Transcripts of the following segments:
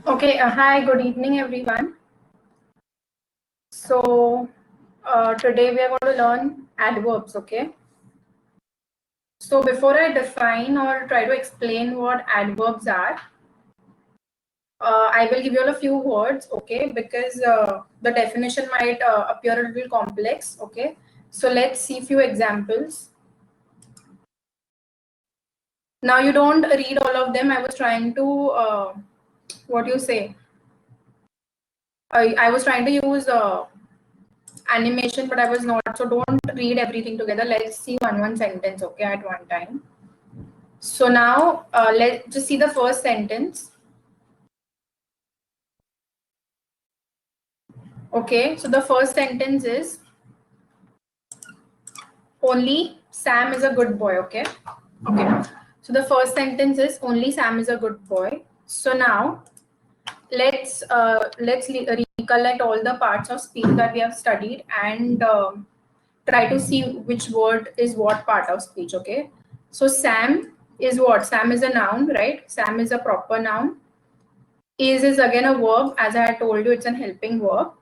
Okay, hi, good evening, everyone. So, today we are going to learn adverbs, okay? So, before I define or try to explain what adverbs are, I will give you all a few words, okay? Because the definition might appear a little complex, okay? So, let's see a few examples. Now, you don't read all of them. I was trying to, what do you say? I was trying to use animation, but I was not. So don't read everything together. Let's see one sentence, okay, at one time. So now let's just see the first sentence. Okay, so the first sentence is only Sam is a good boy. Okay. So the first sentence is only Sam is a good boy. So now let's recollect all the parts of speech that we have studied and try to see which word is what part of speech. Okay, so Sam is what? Sam is a noun, right? Sam is a proper noun. Is again a verb, as I had told you, it's an helping verb.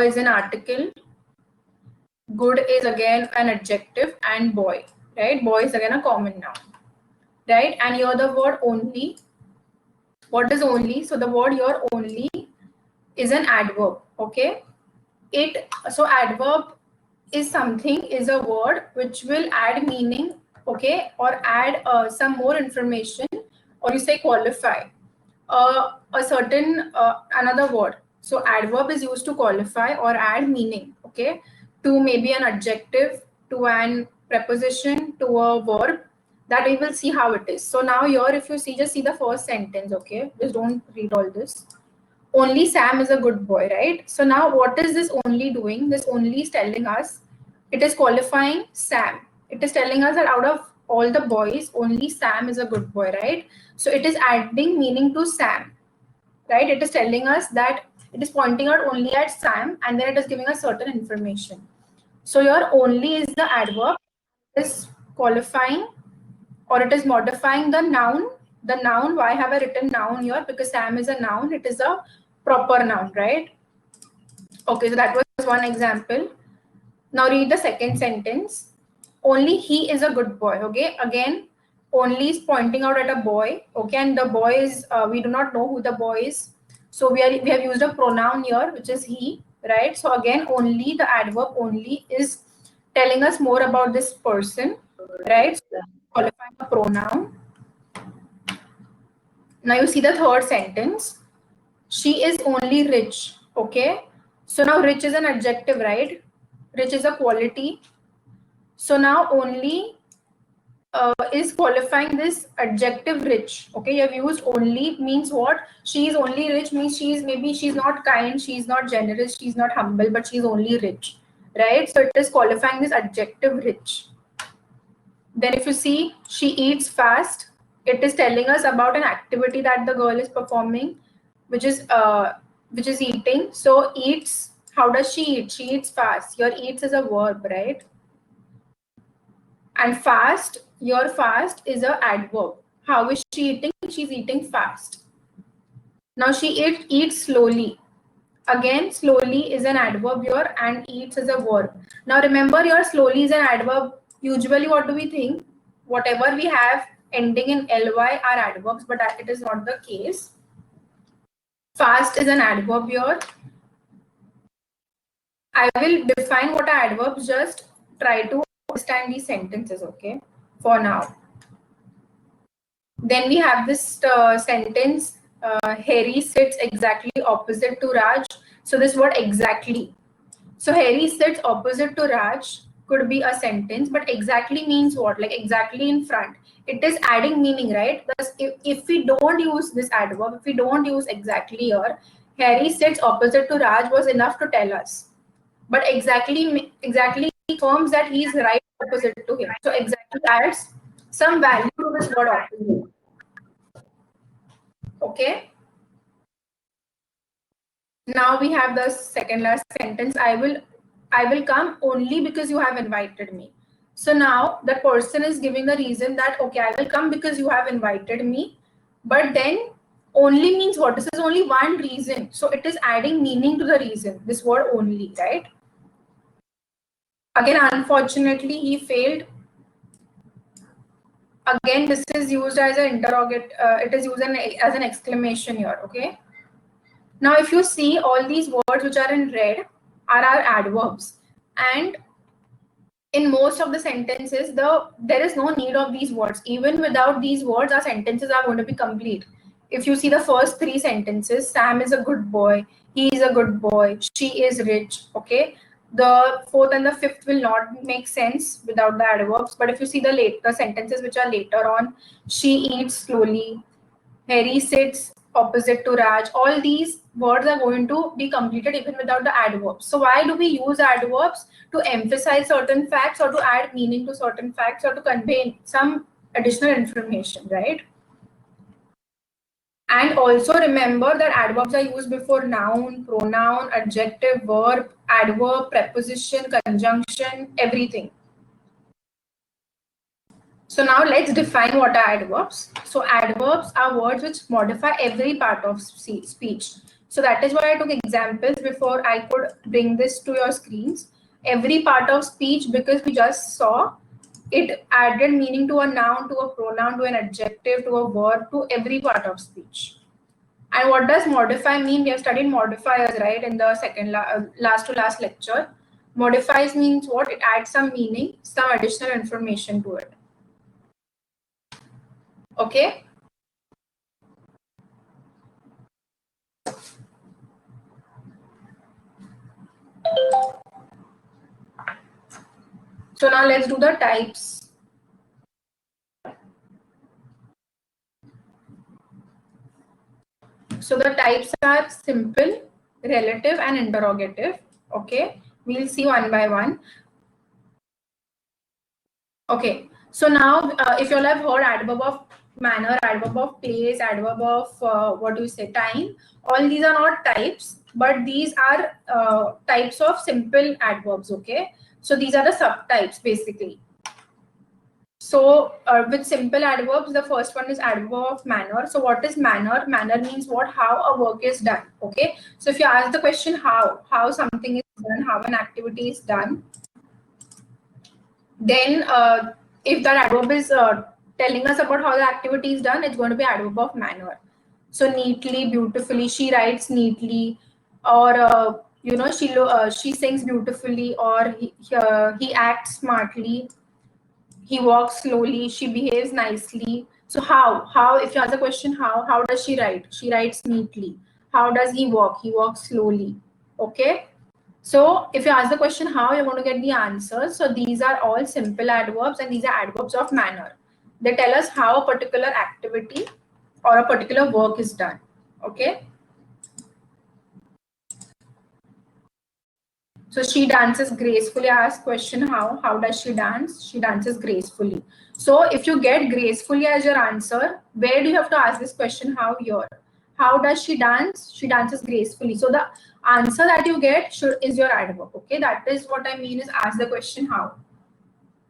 Is an article. Good is again an adjective, and boy, right? Boy is again a common noun, right? And here the word only. What is only? So the word here only is an adverb. Okay, so adverb is something, is a word which will add meaning, okay, or add some more information, or you say qualify a certain another word. So adverb is used to qualify or add meaning, okay, to maybe an adjective, to an preposition, to a verb. That we will see how it is. So now here, if you see, just see the first sentence, okay, just don't read all this. Only Sam is a good boy, right? So now what is this only doing? This only is telling us, it is qualifying Sam. It is telling us that out of all the boys, only Sam is a good boy, right? So it is adding meaning to Sam, right? It is telling us that it is pointing out only at Sam, and then it is giving us certain information. So your only is the adverb, is qualifying, or it is modifying the noun. The noun, why have I written noun here? Because Sam is a noun, it is a proper noun, right? Okay, so that was one example. Now read the second sentence. Only he is a good boy. Okay, again, only is pointing out at a boy. Okay, and the boy is, we do not know who the boy is. So we have used a pronoun here, which is he, right? So again, only, the adverb only is telling us more about this person, right? So qualifying a pronoun. Now you see the third sentence. She is only rich. Okay. So now rich is an adjective, right? Rich is a quality. So now only is qualifying this adjective rich. Okay. You have used only means what? She is only rich means she's not kind, she's not generous, she's not humble, but she's only rich. Right. So it is qualifying this adjective rich. Then if you see, she eats fast, it is telling us about an activity that the girl is performing, which is eating. So eats, how does she eat? She eats fast. Your eats is a verb, right? And fast, your fast is a adverb. How is she eating? She's eating fast. Now she eats slowly. Again, slowly is an adverb here, and eats is a verb. Now remember, your slowly is an adverb. Usually what do we think? Whatever we have ending in ly are adverbs, but it is not the case. Fast is an adverb here. I will define what are adverbs. Just try to understand these sentences, okay, for now. Then we have this sentence, Harry sits exactly opposite to Raj. So this word exactly. So Harry sits opposite to Raj could be a sentence, but exactly means what? Like exactly in front. It is adding meaning, right? Thus, if we don't use this adverb, if we don't use exactly here, Harry sits opposite to Raj was enough to tell us. But exactly confirms that he is right opposite to him. So exactly adds some value to this word opposite. Okay. Now we have the second last sentence. I will come only because you have invited me. So now the person is giving the reason that, okay, I will come because you have invited me. But then Only means what? This is only one reason. So it is adding meaning to the reason, this word only, right? Again, unfortunately, he failed. Again, this is used as an interrogate. It is used as an exclamation here, okay? Now, if you see all these words which are in red are our adverbs. And in most of the sentences, there is no need of these words. Even without these words, our sentences are going to be complete. If you see the first three sentences, Sam is a good boy, he is a good boy, she is rich, okay? The fourth and the fifth will not make sense without the adverbs. But if you see the later sentences which are later on, she eats slowly, Harry sits opposite to Raj. All these words are going to be completed even without the adverbs. So why do we use adverbs? To emphasize certain facts or to add meaning to certain facts or to convey some additional information, right? And also remember that adverbs are used before noun, pronoun, adjective, verb, adverb, preposition, conjunction, everything. So now let's define what are adverbs. So adverbs are words which modify every part of speech. So that is why I took examples before I could bring this to your screens. Every part of speech, because we just saw it added meaning to a noun, to a pronoun, to an adjective, to a verb, to every part of speech. And what does modify mean? We have studied modifiers, right, in the last to last lecture. Modifies means what? It adds some meaning, some additional information to it. Okay. So now let's do the types. So the types are simple, relative, and interrogative. Okay. We'll see one by one. Okay. So now if you all have heard adverb of manner, adverb of place, adverb of what do you say, time, all these are not types, but these are types of simple adverbs. Okay. So these are the subtypes basically. So with simple adverbs, the first one is adverb of manner. So what is manner? Manner means what? How a work is done. Okay. So if you ask the question how something is done, how an activity is done, then if that adverb is telling us about how the activity is done, it's going to be adverb of manner. So neatly, beautifully, she writes neatly, or you know, she sings beautifully, or he acts smartly, he walks slowly, she behaves nicely. So how if you ask the question how does she write? She writes neatly. How does he walk? He walks slowly. Okay. So if you ask the question how, you're going to get the answers. So these are all simple adverbs and these are adverbs of manner. They tell us how a particular activity or a particular work is done. Okay. So she dances gracefully. I ask question how does she dance? She dances gracefully. So if you get gracefully as your answer, where do you have to ask this question how here? How does she dance? She dances gracefully. So the answer that you get is your adverb. Okay, that is what I mean is ask the question how.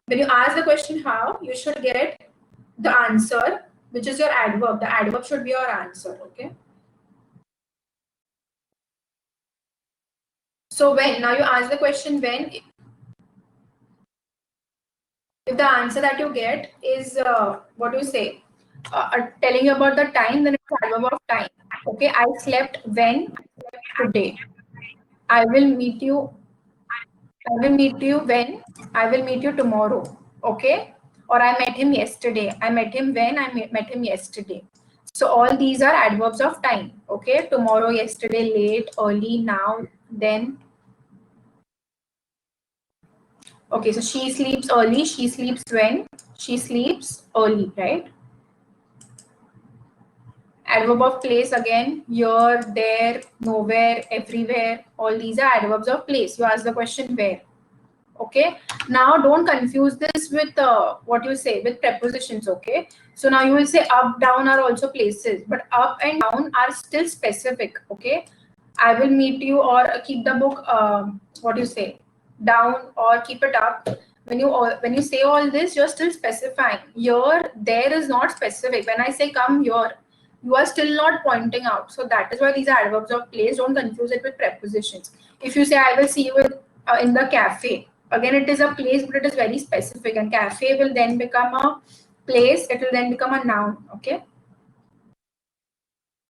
When you ask the question how, you should get the answer, which is your adverb. The adverb should be your answer. Okay. So when, now you ask the question when. If the answer that you get is what do you say, telling you about the time, then it's adverb of time. Okay, I slept when? Today. I will meet you. I will meet you when? I will meet you tomorrow. Okay, or I met him yesterday. I met him when? I met him yesterday. So all these are adverbs of time. Okay, tomorrow, yesterday, late, early, now, then. Okay, so she sleeps early. She sleeps when? She sleeps early, right? Adverb of place again, here, there, nowhere, everywhere. All these are adverbs of place. You ask the question where. Okay. Now don't confuse this with what you say with prepositions. Okay. So now you will say up, down are also places, but up and down are still specific. Okay. I will meet you, or keep the book. What do you say? Down or keep it up. When you say all this, you're still specifying. Here, there is not specific. When I say come here, you are still not pointing out. So that is why these are adverbs of place. Don't confuse it with prepositions. If you say I will see you in the cafe, again it is a place, but it is very specific, and cafe will then become a place, it will then become a noun. Okay,